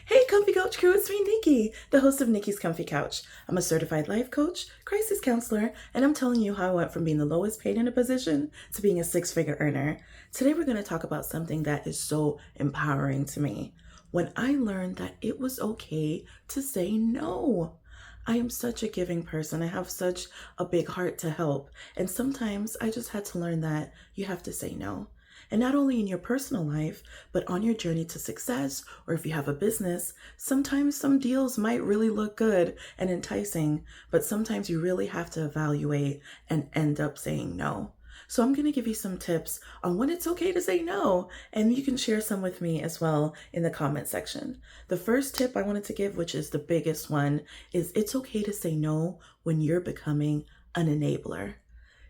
Hey, Comfy Couch crew, it's me, Nikki, the host of Nikki's Comfy Couch. I'm a certified life coach, crisis counselor, and I'm telling you how I went from being the lowest paid in a position to being a six-figure earner. Today, we're going to talk about something that is so empowering to me. When I learned that it was okay to say no. I am such a giving person. I have such a big heart to help. And sometimes I just had to learn that you have to say no. And not only in your personal life, but on your journey to success, or if you have a business, sometimes some deals might really look good and enticing, but sometimes you really have to evaluate and end up saying no. So I'm going to give you some tips on when it's okay to say no, and you can share some with me as well in the comment section. The first tip I wanted to give, which is the biggest one, is it's okay to say no when you're becoming an enabler.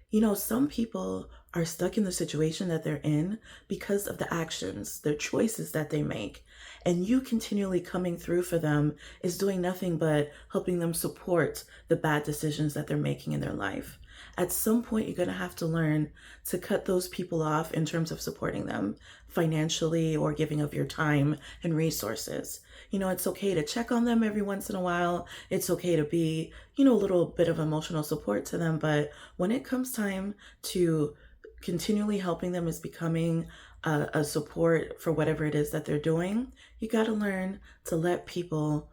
You know, some people are stuck in the situation that they're in because of the actions, their choices that they make. And you continually coming through for them is doing nothing but helping them support the bad decisions that they're making in their life. At some point, you're going to have to learn to cut those people off in terms of supporting them financially or giving of your time and resources. You know, it's okay to check on them every once in a while. It's okay to be, a little bit of emotional support to them. But when it comes time to continually helping them is becoming a support for whatever it is that they're doing, you got to learn to let people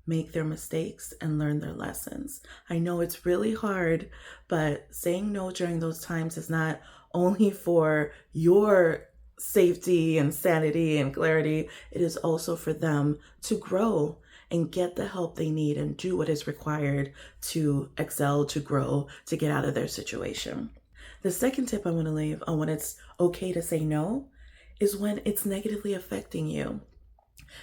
make their mistakes and learn their lessons. I know it's really hard, but saying no during those times is not only for your safety and sanity and clarity, it is also for them to grow and get the help they need and do what is required to excel, to grow, to get out of their situation. The second tip I want to leave on when it's okay to say no is when it's negatively affecting you.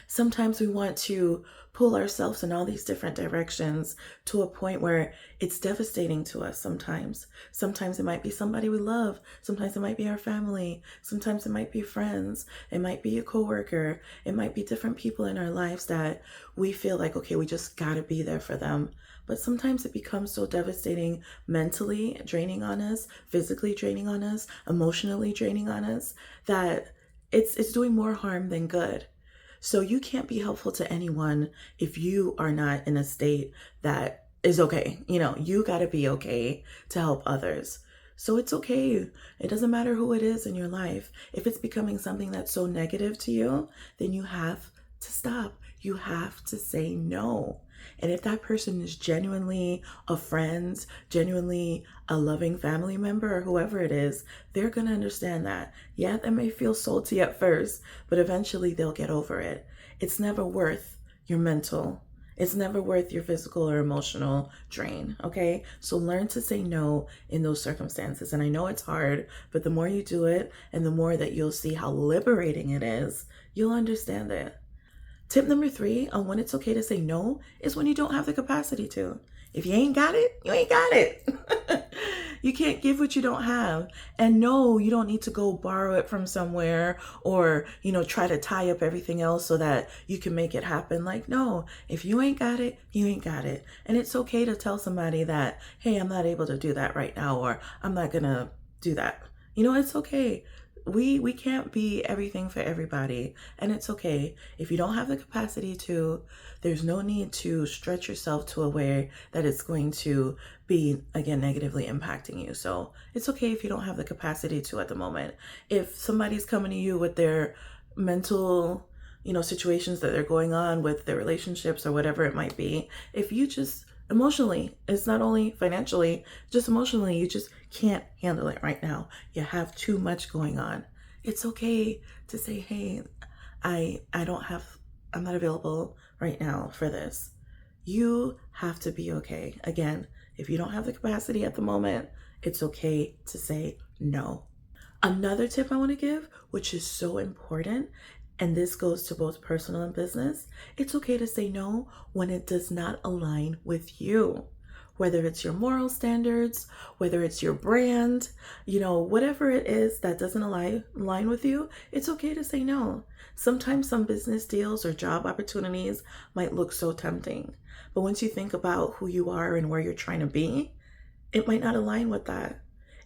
Sometimes we want to pull ourselves in all these different directions to a point where it's devastating to us sometimes. Sometimes it might be somebody we love. Sometimes it might be our family. Sometimes it might be friends. It might be a coworker. It might be different people in our lives that we feel like, okay, we just gotta be there for them. But sometimes it becomes so devastating, mentally draining on us, physically draining on us, emotionally draining on us, that it's doing more harm than good. So you can't be helpful to anyone if you are not in a state that is okay. You got to be okay to help others. So it's okay. It doesn't matter who it is in your life. If it's becoming something that's so negative to you, then you have to stop. You have to say no. And if that person is genuinely a friend, genuinely a loving family member, or whoever it is, they're going to understand that. Yeah, that may feel salty at first, but eventually they'll get over it. It's never worth your mental. It's never worth your physical or emotional drain, okay? So learn to say no in those circumstances. And I know it's hard, but the more you do it and the more that you'll see how liberating it is, you'll understand it. Tip number 3 on when it's okay to say no is when you don't have the capacity to. If you ain't got it, you ain't got it. You can't give what you don't have. And no, you don't need to go borrow it from somewhere or, try to tie up everything else so that you can make it happen. Like, no, if you ain't got it, you ain't got it. And it's okay to tell somebody that, hey, I'm not able to do that right now, or I'm not going to do that. It's okay. We can't be everything for everybody, and it's okay. If you don't have the capacity to, there's no need to stretch yourself to a way that it's going to be, again, negatively impacting you. So it's okay if you don't have the capacity to at the moment. If somebody's coming to you with their mental, situations that they're going on with their relationships or whatever it might be, if you just emotionally, it's not only financially, just emotionally, you just can't handle it right now. You have too much going on. It's okay to say, hey, I'm not available right now for this. You have to be okay. Again, if you don't have the capacity at the moment, it's okay to say no. Another tip I want to give, which is so important, and this goes to both personal and business, it's okay to say no when it does not align with you. Whether it's your moral standards, whether it's your brand, whatever it is that doesn't align with you, it's okay to say no. Sometimes some business deals or job opportunities might look so tempting, but once you think about who you are and where you're trying to be, it might not align with that.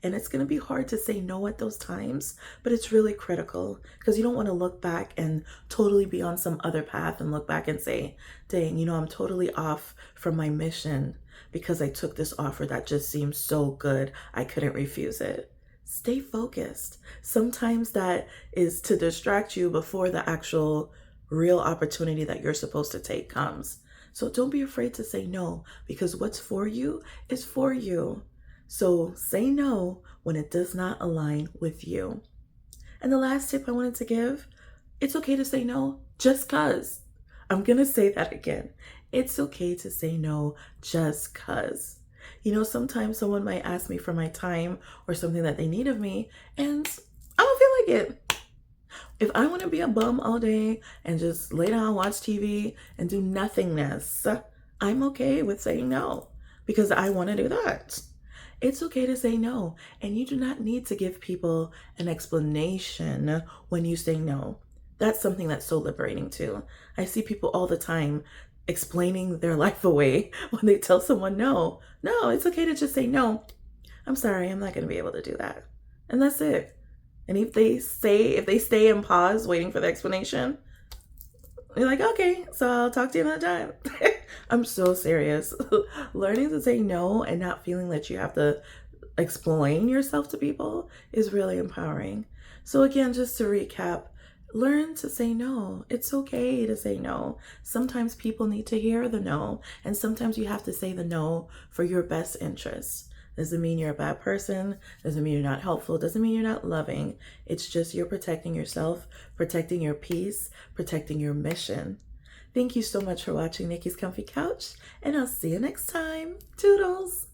And it's going to be hard to say no at those times, but it's really critical because you don't want to look back and totally be on some other path and look back and say, dang, I'm totally off from my mission because I took this offer that just seemed so good, I couldn't refuse it. Stay focused. Sometimes that is to distract you before the actual real opportunity that you're supposed to take comes. So don't be afraid to say no, because what's for you is for you. So say no when it does not align with you. And the last tip I wanted to give, it's okay to say no just cuz. I'm going to say that again. It's okay to say no just cuz. Sometimes someone might ask me for my time or something that they need of me, and I don't feel like it. If I want to be a bum all day and just lay down, watch TV, and do nothingness, I'm okay with saying no because I want to do that. It's okay to say no, and you do not need to give people an explanation when you say no. That's something that's so liberating too. I see people all the time explaining their life away when they tell someone no. No, it's okay to just say no. I'm sorry, I'm not going to be able to do that. And that's it. And if they stay in pause waiting for the explanation, you're like, okay, so I'll talk to you another time. I'm so serious. Learning to say no and not feeling that you have to explain yourself to people is really empowering. So again, just to recap, learn to say no. It's okay to say no. Sometimes people need to hear the no, and sometimes you have to say the no for your best interest. Doesn't mean you're a bad person. Doesn't mean you're not helpful. Doesn't mean you're not loving. It's just you're protecting yourself, protecting your peace, protecting your mission. Thank you so much for watching Nikki's Comfy Couch, and I'll see you next time. Toodles!